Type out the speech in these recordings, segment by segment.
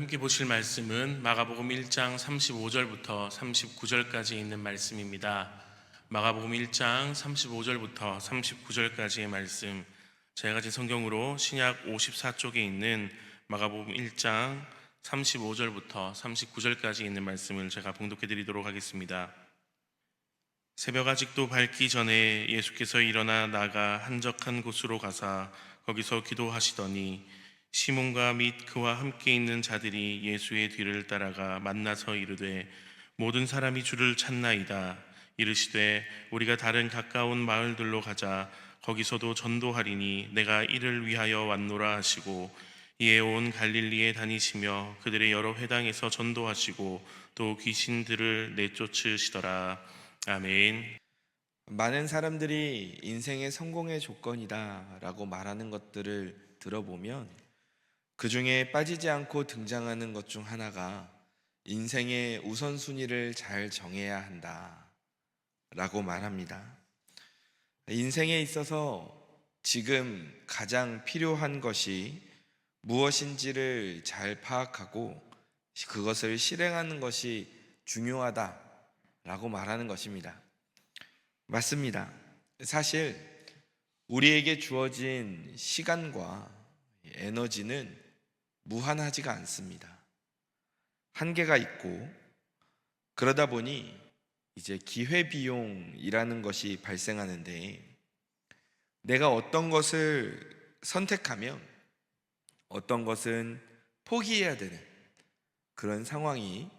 함께 보실 말씀은 마가복음 1장 35절부터 39절까지 있는 말씀입니다. 마가복음 1장 35절부터 39절까지의 말씀, 제가 가진 성경으로 신약 54쪽에 있는 마가복음 1장 35절부터 39절까지 있는 말씀을 제가 봉독해 드리도록 하겠습니다. 새벽 아직도 밝기 전에 예수께서 일어나 나가 한적한 곳으로 가사 거기서 기도하시더니 시몬과 및 그와 함께 있는 자들이 예수의 뒤를 따라가 만나서 이르되 모든 사람이 주를 찾나이다. 이르시되 우리가 다른 가까운 마을들로 가자. 거기서도 전도하리니 내가 이를 위하여 왔노라 하시고 이에 온 갈릴리에 다니시며 그들의 여러 회당에서 전도하시고 또 귀신들을 내쫓으시더라. 아멘. 많은 사람들이 인생의 성공의 조건이다 라고 말하는 것들을 들어보면 그 중에 빠지지 않고 등장하는 것 중 하나가 인생의 우선순위를 잘 정해야 한다 라고 말합니다. 인생에 있어서 지금 가장 필요한 것이 무엇인지를 잘 파악하고 그것을 실행하는 것이 중요하다 라고 말하는 것입니다. 맞습니다. 사실 우리에게 주어진 시간과 에너지는 무한하지가 않습니다. 한계가 있고 그러다 보니 이제 기회비용이라는 것이 발생하는데 내가 어떤 것을 선택하면 어떤 것은 포기해야 되는 그런 상황이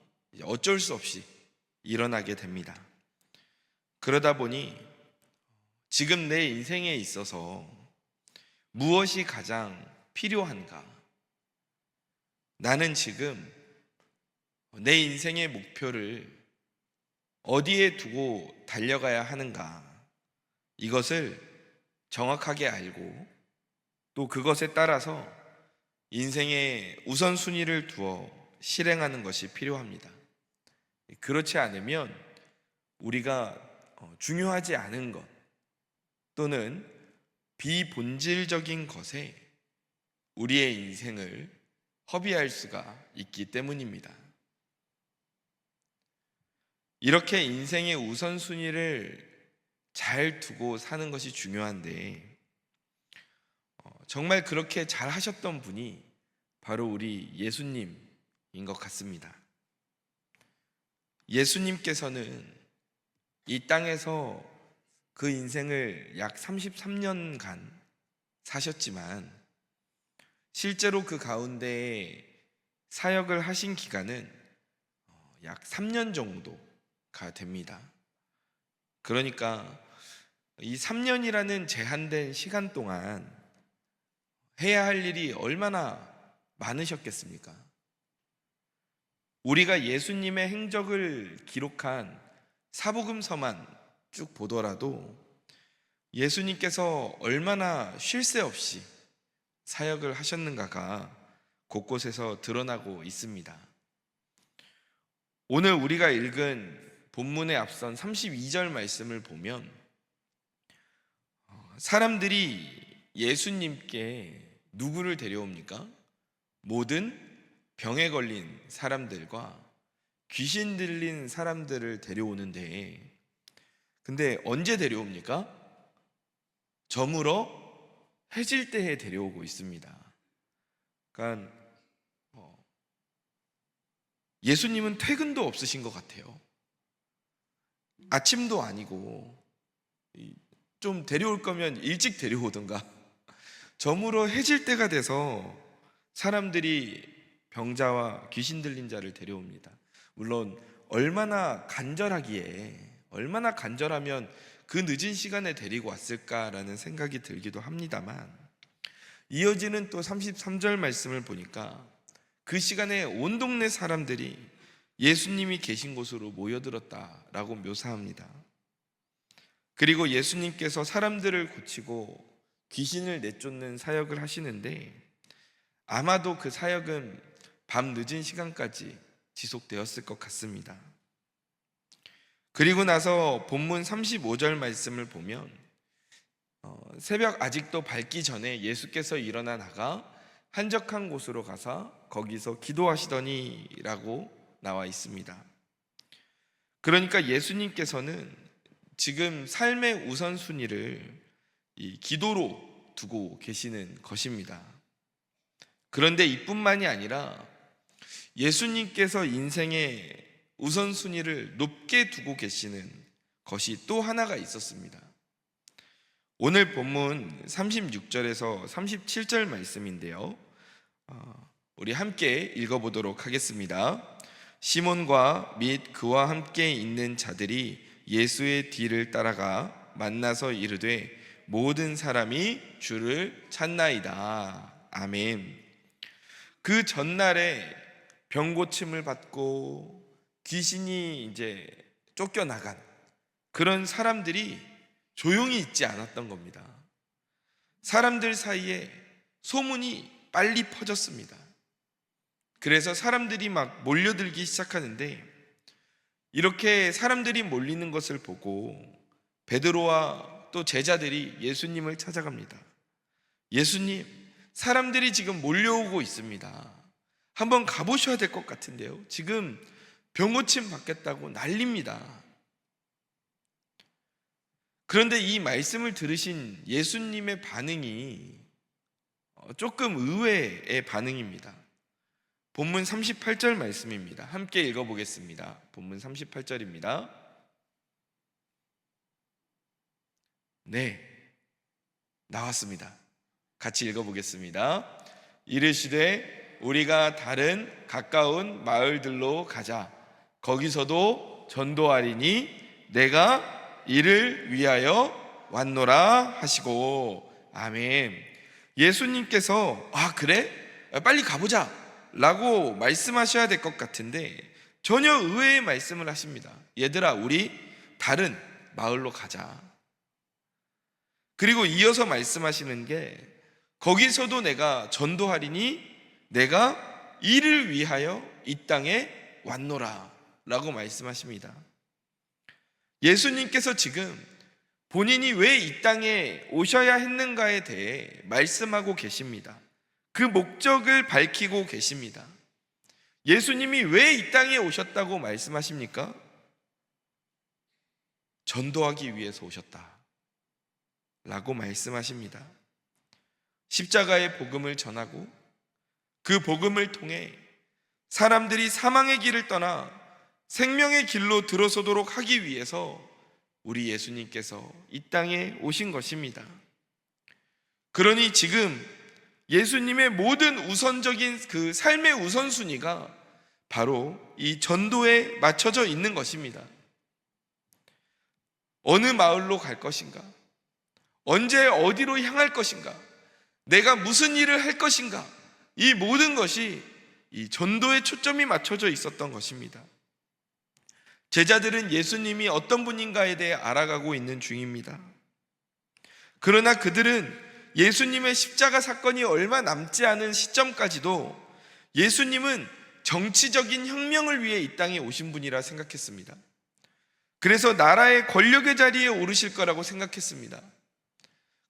어쩔 수 없이 일어나게 됩니다. 그러다 보니 지금 내 인생에 있어서 무엇이 가장 필요한가? 나는 지금 내 인생의 목표를 어디에 두고 달려가야 하는가? 이것을 정확하게 알고 또 그것에 따라서 인생의 우선순위를 두어 실행하는 것이 필요합니다. 그렇지 않으면 우리가 중요하지 않은 것 또는 비본질적인 것에 우리의 인생을 허비할 수가 있기 때문입니다. 이렇게 인생의 우선순위를 잘 두고 사는 것이 중요한데 정말 그렇게 잘 하셨던 분이 바로 우리 예수님인 것 같습니다. 예수님께서는 이 땅에서 그 인생을 약 33년간 사셨지만 실제로 그 가운데 사역을 하신 기간은 약 3년 정도가 됩니다. 그러니까 이 3년이라는 제한된 시간 동안 해야 할 일이 얼마나 많으셨겠습니까? 우리가 예수님의 행적을 기록한 사복음서만 쭉 보더라도 예수님께서 얼마나 쉴 새 없이 사역을 하셨는가가 곳곳에서 드러나고 있습니다. 오늘 우리가 읽은 본문에 앞선 32절 말씀을 보면 사람들이 예수님께 누구를 데려옵니까? 모든 병에 걸린 사람들과 귀신 들린 사람들을 데려오는데 근데 언제 데려옵니까? 저물어 해질 때에 데려오고 있습니다. 그러니까 예수님은 퇴근도 없으신 것 같아요. 아침도 아니고 좀 데려올 거면 일찍 데려오든가 저물어 해질 때가 돼서 사람들이 병자와 귀신 들린 자를 데려옵니다. 물론 얼마나 간절하면 그 늦은 시간에 데리고 왔을까라는 생각이 들기도 합니다만 이어지는 또 33절 말씀을 보니까 그 시간에 온 동네 사람들이 예수님이 계신 곳으로 모여들었다라고 묘사합니다. 그리고 예수님께서 사람들을 고치고 귀신을 내쫓는 사역을 하시는데 아마도 그 사역은 밤 늦은 시간까지 지속되었을 것 같습니다. 그리고 나서 본문 35절 말씀을 보면 새벽 아직도 밝기 전에 예수께서 일어나 나가 한적한 곳으로 가서 거기서 기도하시더니라고 나와 있습니다. 그러니까 예수님께서는 지금 삶의 우선순위를 이 기도로 두고 계시는 것입니다. 그런데 이뿐만이 아니라 예수님께서 인생의 우선순위를 높게 두고 계시는 것이 또 하나가 있었습니다. 오늘 본문 36절에서 37절 말씀인데요. 우리 함께 읽어보도록 하겠습니다. 시몬과 및 그와 함께 있는 자들이 예수의 뒤를 따라가 만나서 이르되 모든 사람이 주를 찾나이다. 아멘. 그 전날에 병고침을 받고 귀신이 이제 쫓겨나간 그런 사람들이 조용히 있지 않았던 겁니다. 사람들 사이에 소문이 빨리 퍼졌습니다. 그래서 사람들이 막 몰려들기 시작하는데 이렇게 사람들이 몰리는 것을 보고 베드로와 또 제자들이 예수님을 찾아갑니다. 예수님, 사람들이 지금 몰려오고 있습니다. 한번 가보셔야 될 것 같은데요. 지금 병고침 받겠다고 난립니다. 그런데 이 말씀을 들으신 예수님의 반응이 조금 의외의 반응입니다. 본문 38절 말씀입니다. 함께 읽어보겠습니다. 본문 38절입니다. 네, 나왔습니다. 같이 읽어보겠습니다. 이르시되 우리가 다른 가까운 마을들로 가자. 거기서도 전도하리니 내가 이를 위하여 왔노라 하시고. 아멘. 예수님께서 그래? 빨리 가보자 라고 말씀하셔야 될 것 같은데 전혀 의외의 말씀을 하십니다. 얘들아, 우리 다른 마을로 가자. 그리고 이어서 말씀하시는 게 거기서도 내가 전도하리니 내가 이를 위하여 이 땅에 왔노라 라고 말씀하십니다. 예수님께서 지금 본인이 왜 이 땅에 오셔야 했는가에 대해 말씀하고 계십니다. 그 목적을 밝히고 계십니다. 예수님이 왜 이 땅에 오셨다고 말씀하십니까? 전도하기 위해서 오셨다 라고 말씀하십니다. 십자가의 복음을 전하고 그 복음을 통해 사람들이 사망의 길을 떠나 생명의 길로 들어서도록 하기 위해서 우리 예수님께서 이 땅에 오신 것입니다. 그러니 지금 예수님의 모든 우선적인 그 삶의 우선순위가 바로 이 전도에 맞춰져 있는 것입니다. 어느 마을로 갈 것인가? 언제 어디로 향할 것인가? 내가 무슨 일을 할 것인가? 이 모든 것이 이 전도에 초점이 맞춰져 있었던 것입니다. 제자들은 예수님이 어떤 분인가에 대해 알아가고 있는 중입니다. 그러나 그들은 예수님의 십자가 사건이 얼마 남지 않은 시점까지도 예수님은 정치적인 혁명을 위해 이 땅에 오신 분이라 생각했습니다. 그래서 나라의 권력의 자리에 오르실 거라고 생각했습니다.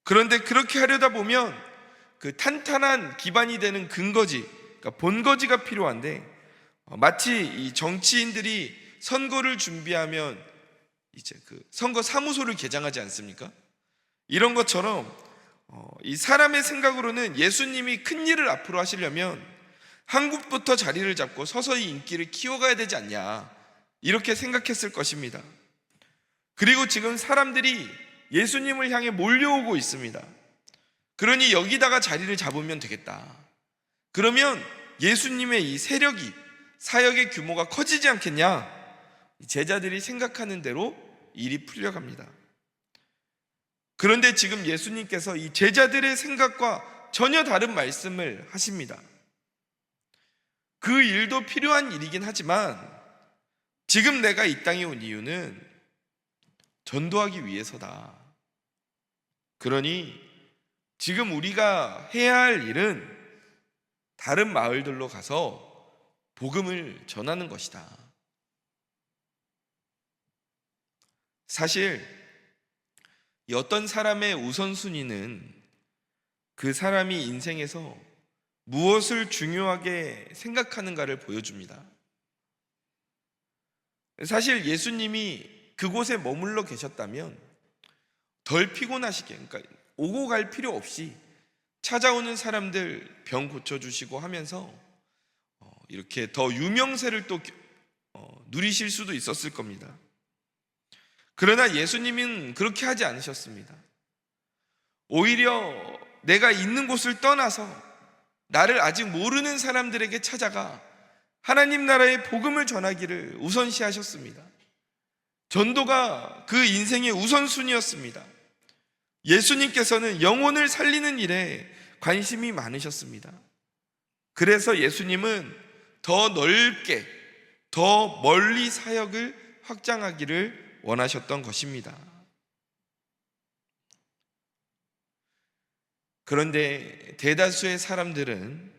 그런데 그렇게 하려다 보면 그 탄탄한 기반이 되는 근거지, 그러니까 본거지가 필요한데 마치 이 정치인들이 선거를 준비하면 이제 그 선거 사무소를 개장하지 않습니까? 이런 것처럼 이 사람의 생각으로는 예수님이 큰 일을 앞으로 하시려면 한국부터 자리를 잡고 서서히 인기를 키워가야 되지 않냐, 이렇게 생각했을 것입니다. 그리고 지금 사람들이 예수님을 향해 몰려오고 있습니다. 그러니 여기다가 자리를 잡으면 되겠다. 그러면 예수님의 이 세력이, 사역의 규모가 커지지 않겠냐? 제자들이 생각하는 대로 일이 풀려갑니다. 그런데 지금 예수님께서 이 제자들의 생각과 전혀 다른 말씀을 하십니다. 그 일도 필요한 일이긴 하지만 지금 내가 이 땅에 온 이유는 전도하기 위해서다. 그러니 지금 우리가 해야 할 일은 다른 마을들로 가서 복음을 전하는 것이다. 사실 어떤 사람의 우선순위는 그 사람이 인생에서 무엇을 중요하게 생각하는가를 보여줍니다. 사실 예수님이 그곳에 머물러 계셨다면 덜 피곤하시게, 그러니까 오고 갈 필요 없이 찾아오는 사람들 병 고쳐주시고 하면서 이렇게 더 유명세를 또 누리실 수도 있었을 겁니다. 그러나 예수님은 그렇게 하지 않으셨습니다. 오히려 내가 있는 곳을 떠나서 나를 아직 모르는 사람들에게 찾아가 하나님 나라의 복음을 전하기를 우선시하셨습니다. 전도가 그 인생의 우선순위였습니다. 예수님께서는 영혼을 살리는 일에 관심이 많으셨습니다. 그래서 예수님은 더 넓게, 더 멀리 사역을 확장하기를 원하셨던 것입니다. 그런데 대다수의 사람들은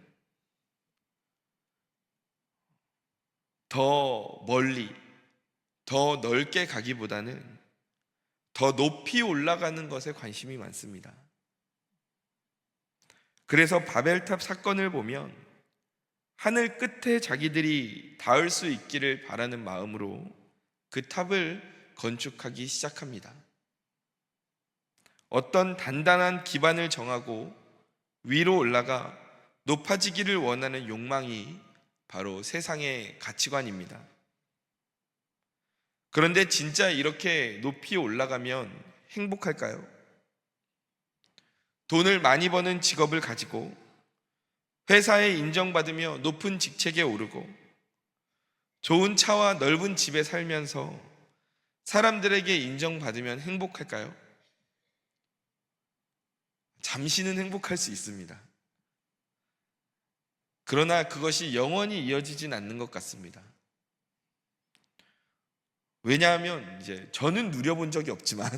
더 멀리, 더 넓게 가기보다는 더 높이 올라가는 것에 관심이 많습니다. 그래서 바벨탑 사건을 보면 하늘 끝에 자기들이 닿을 수 있기를 바라는 마음으로 그 탑을 건축하기 시작합니다. 어떤 단단한 기반을 정하고 위로 올라가 높아지기를 원하는 욕망이 바로 세상의 가치관입니다. 그런데 진짜 이렇게 높이 올라가면 행복할까요? 돈을 많이 버는 직업을 가지고 회사에 인정받으며 높은 직책에 오르고 좋은 차와 넓은 집에 살면서 사람들에게 인정받으면 행복할까요? 잠시는 행복할 수 있습니다. 그러나 그것이 영원히 이어지진 않는 것 같습니다. 왜냐하면 저는 누려본 적이 없지만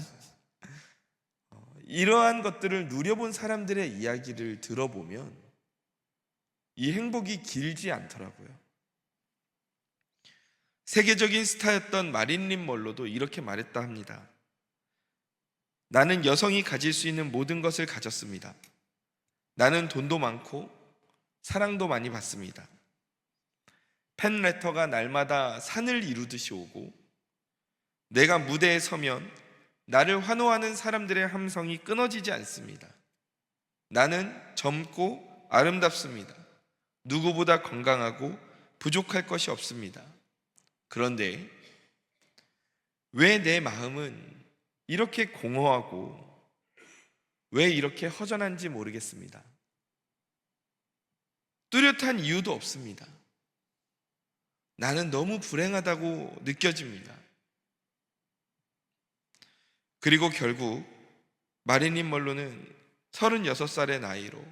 이러한 것들을 누려본 사람들의 이야기를 들어보면 이 행복이 길지 않더라고요. 세계적인 스타였던 마릴린 먼로도 이렇게 말했다 합니다. 나는 여성이 가질 수 있는 모든 것을 가졌습니다. 나는 돈도 많고 사랑도 많이 받습니다. 팬레터가 날마다 산을 이루듯이 오고 내가 무대에 서면 나를 환호하는 사람들의 함성이 끊어지지 않습니다. 나는 젊고 아름답습니다. 누구보다 건강하고 부족할 것이 없습니다. 그런데 왜 내 마음은 이렇게 공허하고 왜 이렇게 허전한지 모르겠습니다. 뚜렷한 이유도 없습니다. 나는 너무 불행하다고 느껴집니다. 그리고 결국 마릴린 먼로는 36살의 나이로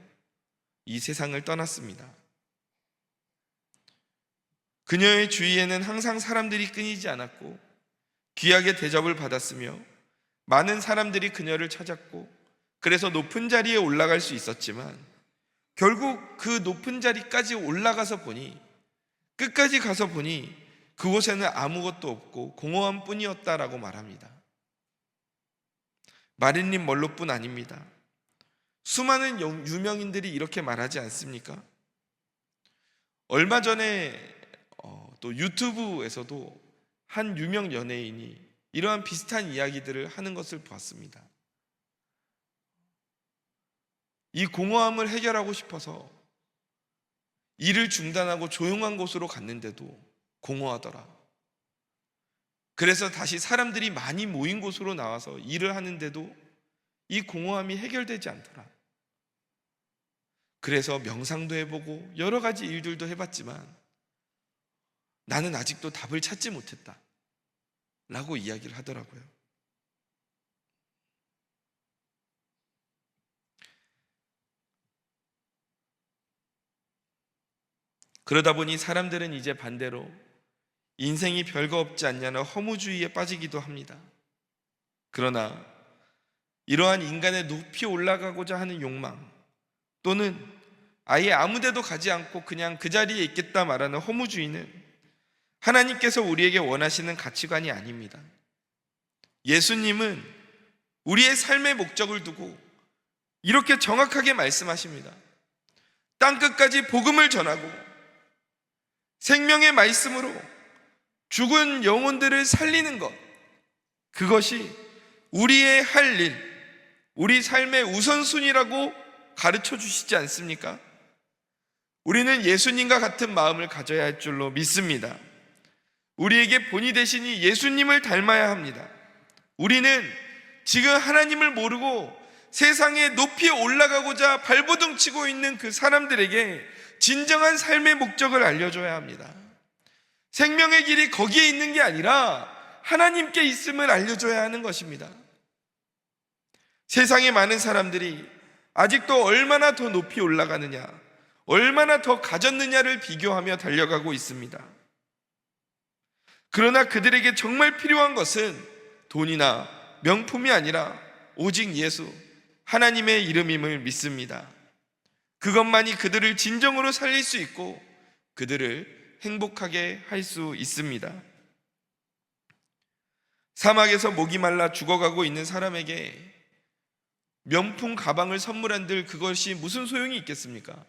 이 세상을 떠났습니다. 그녀의 주위에는 항상 사람들이 끊이지 않았고 귀하게 대접을 받았으며 많은 사람들이 그녀를 찾았고 그래서 높은 자리에 올라갈 수 있었지만 결국 그 높은 자리까지 올라가서 보니 끝까지 가서 보니 그곳에는 아무것도 없고 공허함 뿐이었다라고 말합니다. 마릴린 먼로뿐 아닙니다. 수많은 유명인들이 이렇게 말하지 않습니까? 얼마 전에 또 유튜브에서도 한 유명 연예인이 이러한 비슷한 이야기들을 하는 것을 보았습니다. 이 공허함을 해결하고 싶어서 일을 중단하고 조용한 곳으로 갔는데도 공허하더라. 그래서 다시 사람들이 많이 모인 곳으로 나와서 일을 하는데도 이 공허함이 해결되지 않더라. 그래서 명상도 해보고 여러 가지 일들도 해봤지만 나는 아직도 답을 찾지 못했다 라고 이야기를 하더라고요. 그러다 보니 사람들은 이제 반대로 인생이 별거 없지 않냐는 허무주의에 빠지기도 합니다. 그러나 이러한 인간의 높이 올라가고자 하는 욕망 또는 아예 아무 데도 가지 않고 그냥 그 자리에 있겠다 말하는 허무주의는 하나님께서 우리에게 원하시는 가치관이 아닙니다. 예수님은 우리의 삶의 목적을 두고 이렇게 정확하게 말씀하십니다. 땅끝까지 복음을 전하고 생명의 말씀으로 죽은 영혼들을 살리는 것, 그것이 우리의 할 일, 우리 삶의 우선순위라고 가르쳐 주시지 않습니까? 우리는 예수님과 같은 마음을 가져야 할 줄로 믿습니다. 우리에게 본이 되시니 예수님을 닮아야 합니다. 우리는 지금 하나님을 모르고 세상에 높이 올라가고자 발버둥 치고 있는 그 사람들에게 진정한 삶의 목적을 알려줘야 합니다. 생명의 길이 거기에 있는 게 아니라 하나님께 있음을 알려줘야 하는 것입니다. 세상에 많은 사람들이 아직도 얼마나 더 높이 올라가느냐, 얼마나 더 가졌느냐를 비교하며 달려가고 있습니다. 그러나 그들에게 정말 필요한 것은 돈이나 명품이 아니라 오직 예수, 하나님의 이름임을 믿습니다. 그것만이 그들을 진정으로 살릴 수 있고 그들을 행복하게 할 수 있습니다. 사막에서 목이 말라 죽어가고 있는 사람에게 명품 가방을 선물한들 그것이 무슨 소용이 있겠습니까?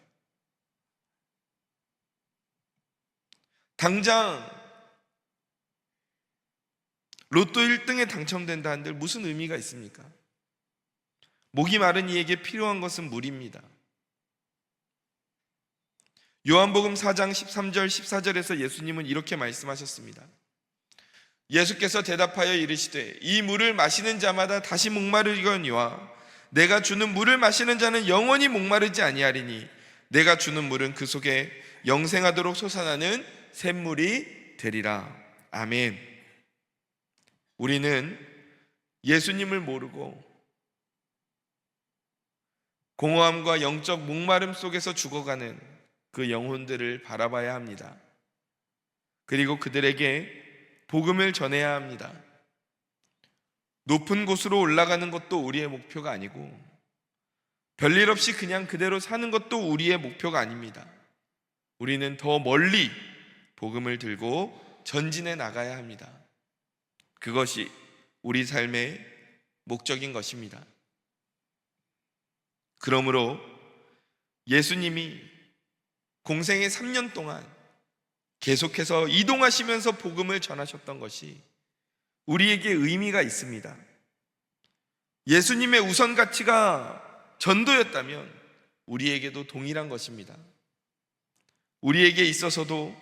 당장 로또 1등에 당첨된다 한들 무슨 의미가 있습니까? 목이 마른 이에게 필요한 것은 물입니다. 요한복음 4장 13절 14절에서 예수님은 이렇게 말씀하셨습니다. 예수께서 대답하여 이르시되 이 물을 마시는 자마다 다시 목마르거니와 내가 주는 물을 마시는 자는 영원히 목마르지 아니하리니 내가 주는 물은 그 속에 영생하도록 솟아나는 샘물이 되리라. 아멘. 우리는 예수님을 모르고 공허함과 영적 목마름 속에서 죽어가는 그 영혼들을 바라봐야 합니다. 그리고 그들에게 복음을 전해야 합니다. 높은 곳으로 올라가는 것도 우리의 목표가 아니고 별일 없이 그냥 그대로 사는 것도 우리의 목표가 아닙니다. 우리는 더 멀리 복음을 들고 전진해 나가야 합니다. 그것이 우리 삶의 목적인 것입니다. 그러므로 예수님이 공생의 3년 동안 계속해서 이동하시면서 복음을 전하셨던 것이 우리에게 의미가 있습니다. 예수님의 우선 가치가 전도였다면 우리에게도 동일한 것입니다. 우리에게 있어서도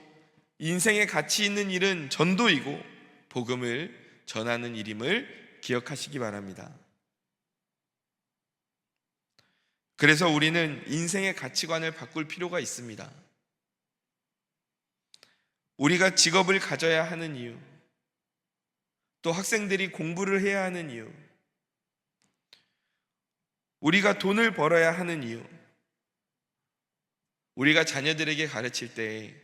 인생의 가치 있는 일은 전도이고 복음을 전하는 일임을 기억하시기 바랍니다. 그래서 우리는 인생의 가치관을 바꿀 필요가 있습니다. 우리가 직업을 가져야 하는 이유, 또 학생들이 공부를 해야 하는 이유, 우리가 돈을 벌어야 하는 이유, 우리가 자녀들에게 가르칠 때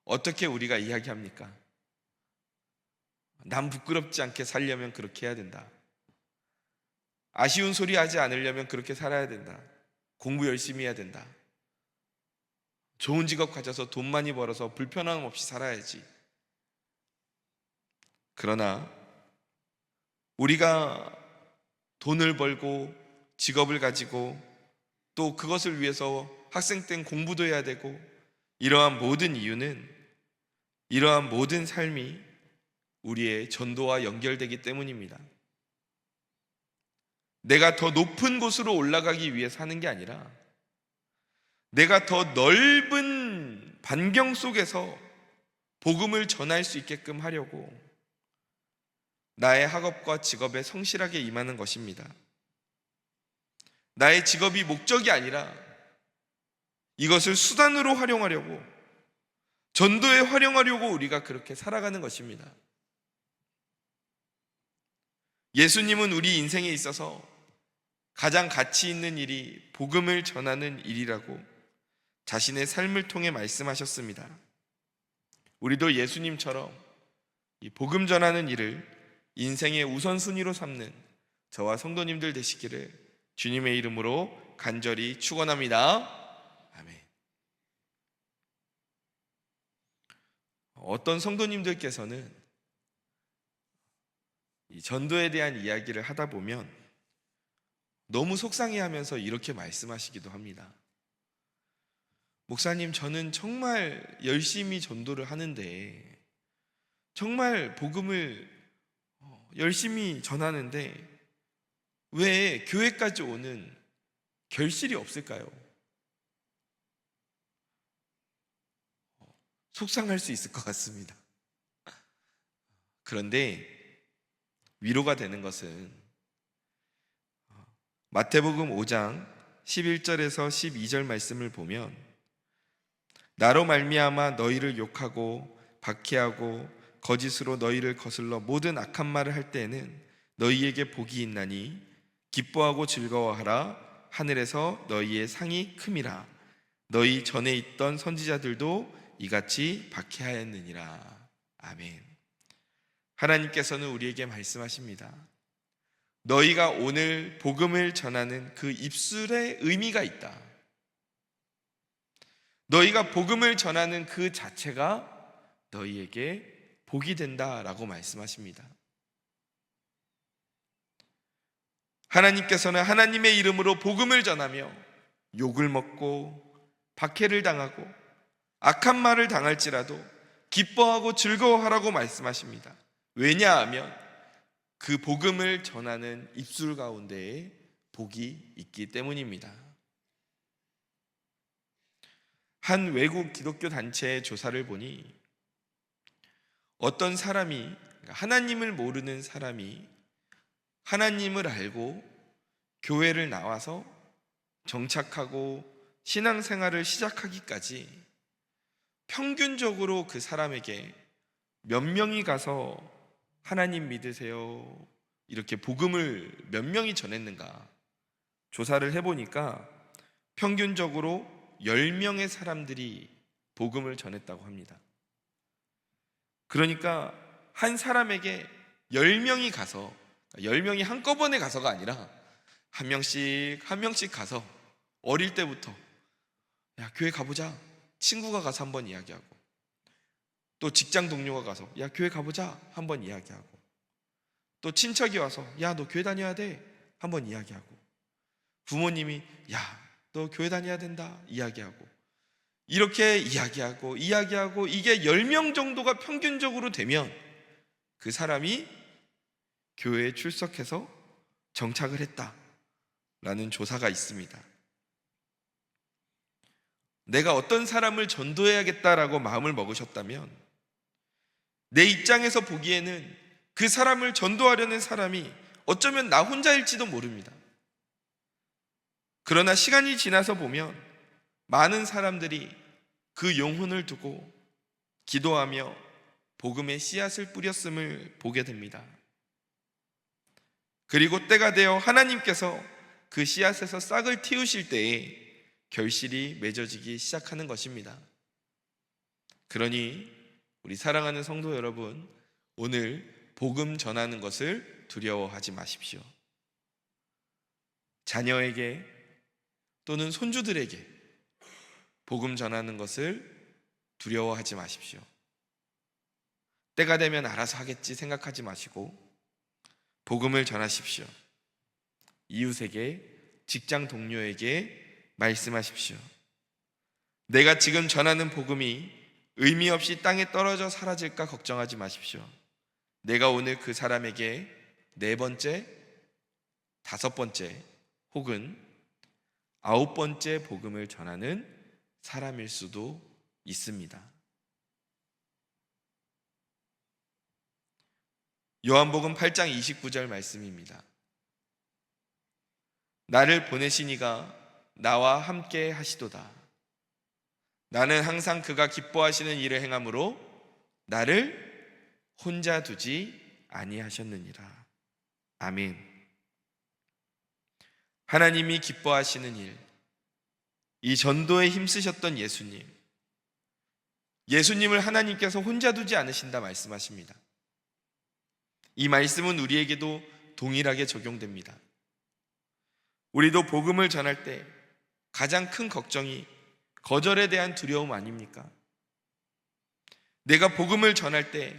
어떻게 우리가 이야기합니까? 남 부끄럽지 않게 살려면 그렇게 해야 된다. 아쉬운 소리 하지 않으려면 그렇게 살아야 된다. 공부 열심히 해야 된다. 좋은 직업 가져서 돈 많이 벌어서 불편함 없이 살아야지. 그러나 우리가 돈을 벌고 직업을 가지고 또 그것을 위해서 학생 땐 공부도 해야 되고 이러한 모든 이유는 이러한 모든 삶이 우리의 전도와 연결되기 때문입니다. 내가 더 높은 곳으로 올라가기 위해 사는 게 아니라 내가 더 넓은 반경 속에서 복음을 전할 수 있게끔 하려고 나의 학업과 직업에 성실하게 임하는 것입니다. 나의 직업이 목적이 아니라 이것을 수단으로 활용하려고, 전도에 활용하려고 우리가 그렇게 살아가는 것입니다. 예수님은 우리 인생에 있어서 가장 가치 있는 일이 복음을 전하는 일이라고 자신의 삶을 통해 말씀하셨습니다. 우리도 예수님처럼 이 복음 전하는 일을 인생의 우선순위로 삼는 저와 성도님들 되시기를 주님의 이름으로 간절히 축원합니다. 아멘. 어떤 성도님들께서는 이 전도에 대한 이야기를 하다 보면 너무 속상해하면서 이렇게 말씀하시기도 합니다. 목사님, 저는 정말 열심히 전도를 하는데, 정말 복음을 열심히 전하는데 왜 교회까지 오는 결실이 없을까요? 속상할 수 있을 것 같습니다. 그런데 위로가 되는 것은 마태복음 5장 11절에서 12절 말씀을 보면, 나로 말미암아 너희를 욕하고 박해하고 거짓으로 너희를 거슬러 모든 악한 말을 할 때에는 너희에게 복이 있나니 기뻐하고 즐거워하라. 하늘에서 너희의 상이 큼이라. 너희 전에 있던 선지자들도 이같이 박해하였느니라. 아멘. 하나님께서는 우리에게 말씀하십니다. 너희가 오늘 복음을 전하는 그 입술에 의미가 있다. 너희가 복음을 전하는 그 자체가 너희에게 복이 된다라고 말씀하십니다. 하나님께서는 하나님의 이름으로 복음을 전하며 욕을 먹고 박해를 당하고 악한 말을 당할지라도 기뻐하고 즐거워하라고 말씀하십니다. 왜냐하면 그 복음을 전하는 입술 가운데에 복이 있기 때문입니다. 한 외국 기독교 단체의 조사를 보니 어떤 사람이, 하나님을 모르는 사람이 하나님을 알고 교회를 나와서 정착하고 신앙생활을 시작하기까지 평균적으로 그 사람에게 몇 명이 가서 하나님 믿으세요, 이렇게 복음을 몇 명이 전했는가 조사를 해보니까 평균적으로 10명의 사람들이 복음을 전했다고 합니다. 그러니까 한 사람에게 10명이 가서, 10명이 한꺼번에 가서가 아니라 한 명씩 가서 어릴 때부터 야, 교회 가보자, 친구가 가서 한번 이야기하고, 또 직장 동료가 가서 야, 교회 가보자 한번 이야기하고, 또 친척이 와서 야, 너 교회 다녀야 돼 한번 이야기하고, 부모님이 야, 너 교회 다녀야 된다 이야기하고, 이렇게 이야기하고 이게 10명 정도가 평균적으로 되면 그 사람이 교회에 출석해서 정착을 했다라는 조사가 있습니다. 내가 어떤 사람을 전도해야겠다라고 마음을 먹으셨다면 내 입장에서 보기에는 그 사람을 전도하려는 사람이 어쩌면 나 혼자일지도 모릅니다. 그러나 시간이 지나서 보면 많은 사람들이 그 영혼을 두고 기도하며 복음의 씨앗을 뿌렸음을 보게 됩니다. 그리고 때가 되어 하나님께서 그 씨앗에서 싹을 틔우실 때에 결실이 맺어지기 시작하는 것입니다. 그러니 우리 사랑하는 성도 여러분, 오늘 복음 전하는 것을 두려워하지 마십시오. 자녀에게 또는 손주들에게 복음 전하는 것을 두려워하지 마십시오. 때가 되면 알아서 하겠지 생각하지 마시고 복음을 전하십시오. 이웃에게, 직장 동료에게 말씀하십시오. 내가 지금 전하는 복음이 의미 없이 땅에 떨어져 사라질까 걱정하지 마십시오. 내가 오늘 그 사람에게 4번째, 5번째 혹은 9번째 복음을 전하는 사람일 수도 있습니다. 요한복음 8장 29절 말씀입니다. 나를 보내신 이가 나와 함께 하시도다. 나는 항상 그가 기뻐하시는 일을 행함으로 나를 혼자 두지 아니하셨느니라. 아멘. 하나님이 기뻐하시는 일, 이 전도에 힘쓰셨던 예수님을 하나님께서 혼자 두지 않으신다 말씀하십니다. 이 말씀은 우리에게도 동일하게 적용됩니다. 우리도 복음을 전할 때 가장 큰 걱정이 거절에 대한 두려움 아닙니까? 내가 복음을 전할 때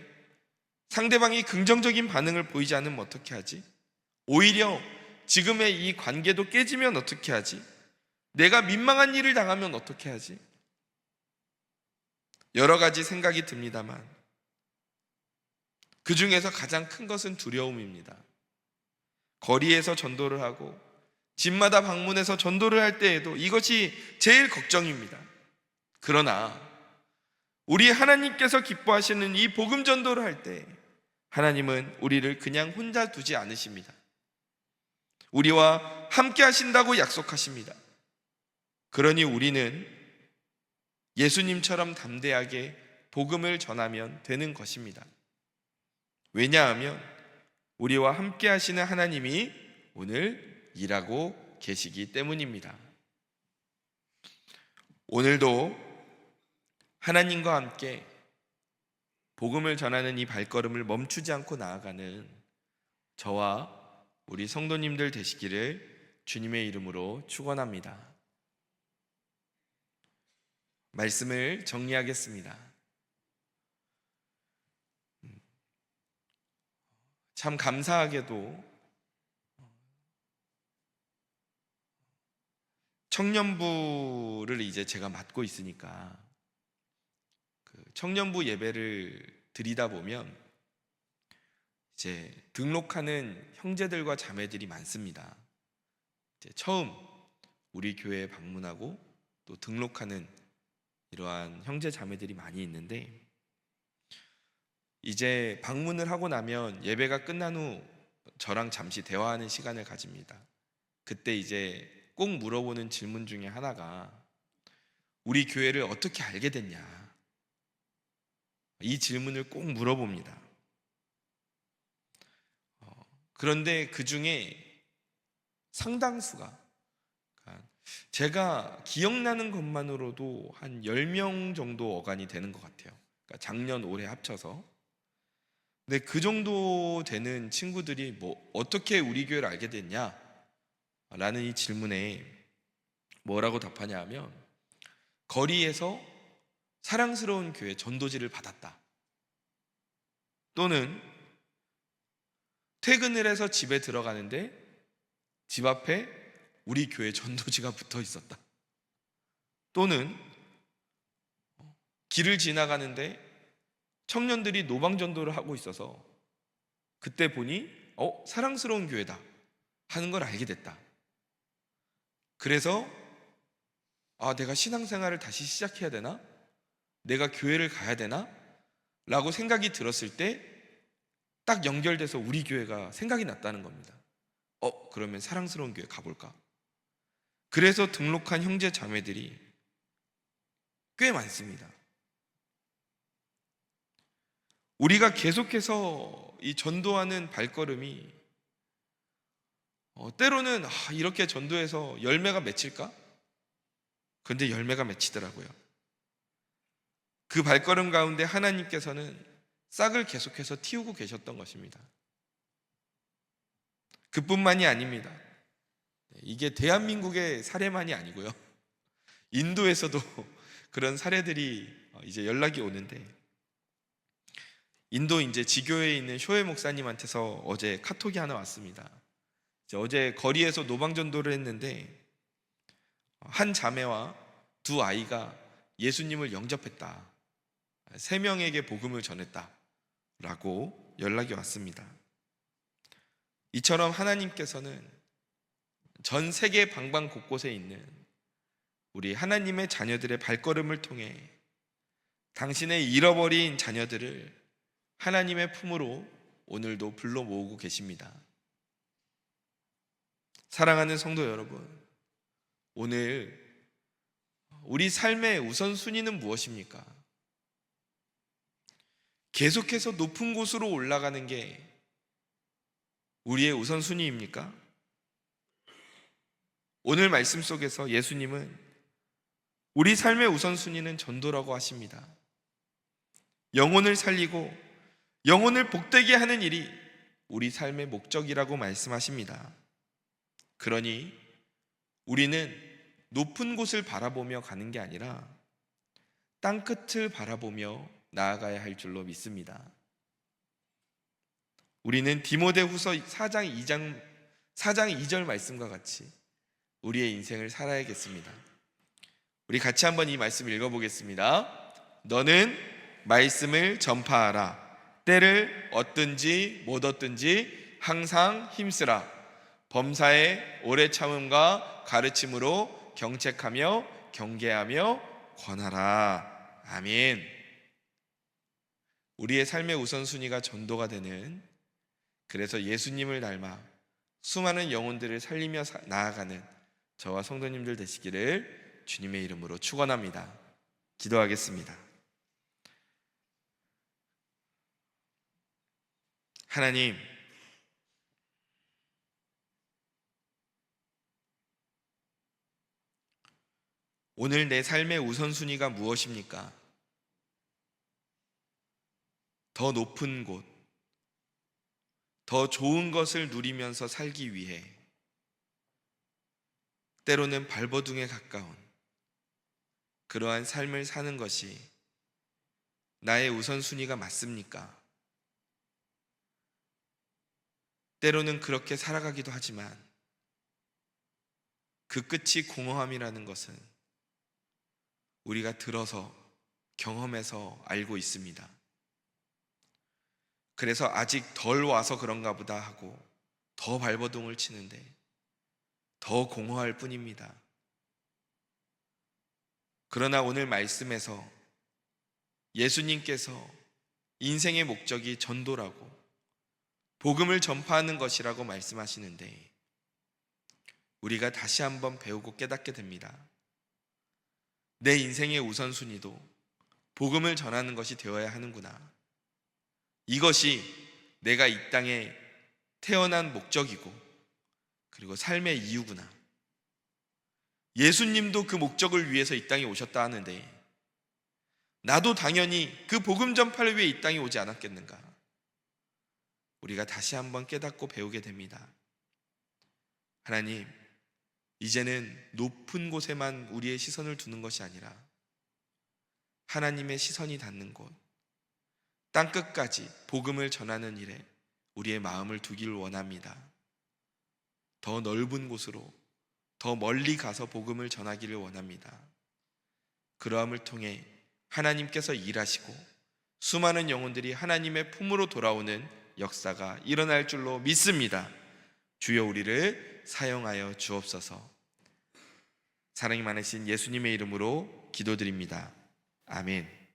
상대방이 긍정적인 반응을 보이지 않으면 어떻게 하지? 오히려 지금의 이 관계도 깨지면 어떻게 하지? 내가 민망한 일을 당하면 어떻게 하지? 여러 가지 생각이 듭니다만 그 중에서 가장 큰 것은 두려움입니다. 거리에서 전도를 하고 집마다 방문해서 전도를 할 때에도 이것이 제일 걱정입니다. 그러나 우리 하나님께서 기뻐하시는 이 복음 전도를 할 때 하나님은 우리를 그냥 혼자 두지 않으십니다. 우리와 함께 하신다고 약속하십니다. 그러니 우리는 예수님처럼 담대하게 복음을 전하면 되는 것입니다. 왜냐하면 우리와 함께 하시는 하나님이 오늘 일하고 계시기 때문입니다. 오늘도 하나님과 함께 복음을 전하는 이 발걸음을 멈추지 않고 나아가는 저와 우리 성도님들 되시기를 주님의 이름으로 축원합니다. 말씀을 정리하겠습니다. 참 감사하게도 청년부를 이제 제가 맡고 있으니까 그 청년부 예배를 드리다 보면 이제 등록하는 형제들과 자매들이 많습니다. 이제 처음 우리 교회에 방문하고 또 등록하는 이러한 형제 자매들이 많이 있는데 이제 방문을 하고 나면 예배가 끝난 후 저랑 잠시 대화하는 시간을 가집니다. 그때 이제 꼭 물어보는 질문 중에 하나가 우리 교회를 어떻게 알게 됐냐, 이 질문을 꼭 물어봅니다. 그런데 그 중에 상당수가 제가 기억나는 것만으로도 한 10명 정도 어간이 되는 것 같아요. 그러니까 작년 올해 합쳐서. 근데 그 정도 되는 친구들이 뭐 어떻게 우리 교회를 알게 됐냐 라는 이 질문에 뭐라고 답하냐 하면 거리에서 사랑스러운 교회 전도지를 받았다, 또는 퇴근을 해서 집에 들어가는데 집 앞에 우리 교회 전도지가 붙어 있었다, 또는 길을 지나가는데 청년들이 노방전도를 하고 있어서 그때 보니 사랑스러운 교회다 하는 걸 알게 됐다. 그래서 내가 신앙생활을 다시 시작해야 되나? 내가 교회를 가야 되나? 라고 생각이 들었을 때 딱 연결돼서 우리 교회가 생각이 났다는 겁니다. 그러면 사랑스러운 교회 가볼까? 그래서 등록한 형제 자매들이 꽤 많습니다. 우리가 계속해서 이 전도하는 발걸음이 때로는 이렇게 전도해서 열매가 맺힐까? 그런데 열매가 맺히더라고요. 그 발걸음 가운데 하나님께서는 싹을 계속해서 틔우고 계셨던 것입니다. 그뿐만이 아닙니다. 이게 대한민국의 사례만이 아니고요, 인도에서도 그런 사례들이 이제 연락이 오는데, 인도 이제 지교회에 있는 쇼헤 목사님한테서 어제 카톡이 하나 왔습니다. 어제 거리에서 노방전도를 했는데 한 자매와 두 아이가 예수님을 영접했다, 3명에게 복음을 전했다 라고 연락이 왔습니다. 이처럼 하나님께서는 전 세계 방방 곳곳에 있는 우리 하나님의 자녀들의 발걸음을 통해 당신의 잃어버린 자녀들을 하나님의 품으로 오늘도 불러 모으고 계십니다. 사랑하는 성도 여러분, 오늘 우리 삶의 우선순위는 무엇입니까? 계속해서 높은 곳으로 올라가는 게 우리의 우선순위입니까? 오늘 말씀 속에서 예수님은 우리 삶의 우선순위는 전도라고 하십니다. 영혼을 살리고 영혼을 복되게 하는 일이 우리 삶의 목적이라고 말씀하십니다. 그러니 우리는 높은 곳을 바라보며 가는 게 아니라 땅끝을 바라보며 나아가야 할 줄로 믿습니다. 우리는 디모데후서 4장 2절 말씀과 같이 우리의 인생을 살아야겠습니다. 우리 같이 한번 이 말씀 읽어보겠습니다. 너는 말씀을 전파하라. 때를 얻든지 못 얻든지 항상 힘쓰라. 범사에 오래 참음과 가르침으로 경책하며 경계하며 권하라. 아멘. 우리의 삶의 우선순위가 전도가 되는, 그래서 예수님을 닮아 수많은 영혼들을 살리며 나아가는 저와 성도님들 되시기를 주님의 이름으로 축원합니다. 기도하겠습니다. 하나님, 오늘 내 삶의 우선순위가 무엇입니까? 더 높은 곳, 더 좋은 것을 누리면서 살기 위해 때로는 발버둥에 가까운 그러한 삶을 사는 것이 나의 우선순위가 맞습니까? 때로는 그렇게 살아가기도 하지만 그 끝이 공허함이라는 것은 우리가 들어서 경험해서 알고 있습니다. 그래서 아직 덜 와서 그런가 보다 하고 더 발버둥을 치는데 더 공허할 뿐입니다. 그러나 오늘 말씀에서 예수님께서 인생의 목적이 전도라고, 복음을 전파하는 것이라고 말씀하시는데 우리가 다시 한번 배우고 깨닫게 됩니다. 내 인생의 우선순위도 복음을 전하는 것이 되어야 하는구나. 이것이 내가 이 땅에 태어난 목적이고 그리고 삶의 이유구나. 예수님도 그 목적을 위해서 이 땅에 오셨다 하는데 나도 당연히 그 복음 전파를 위해 이 땅에 오지 않았겠는가. 우리가 다시 한번 깨닫고 배우게 됩니다. 하나님, 이제는 높은 곳에만 우리의 시선을 두는 것이 아니라 하나님의 시선이 닿는 곳, 땅끝까지 복음을 전하는 일에 우리의 마음을 두기를 원합니다. 더 넓은 곳으로, 더 멀리 가서 복음을 전하기를 원합니다. 그러함을 통해 하나님께서 일하시고 수많은 영혼들이 하나님의 품으로 돌아오는 역사가 일어날 줄로 믿습니다. 주여 우리를 사용하여 주옵소서. 사랑이 많으신 예수님의 이름으로 기도드립니다. 아멘.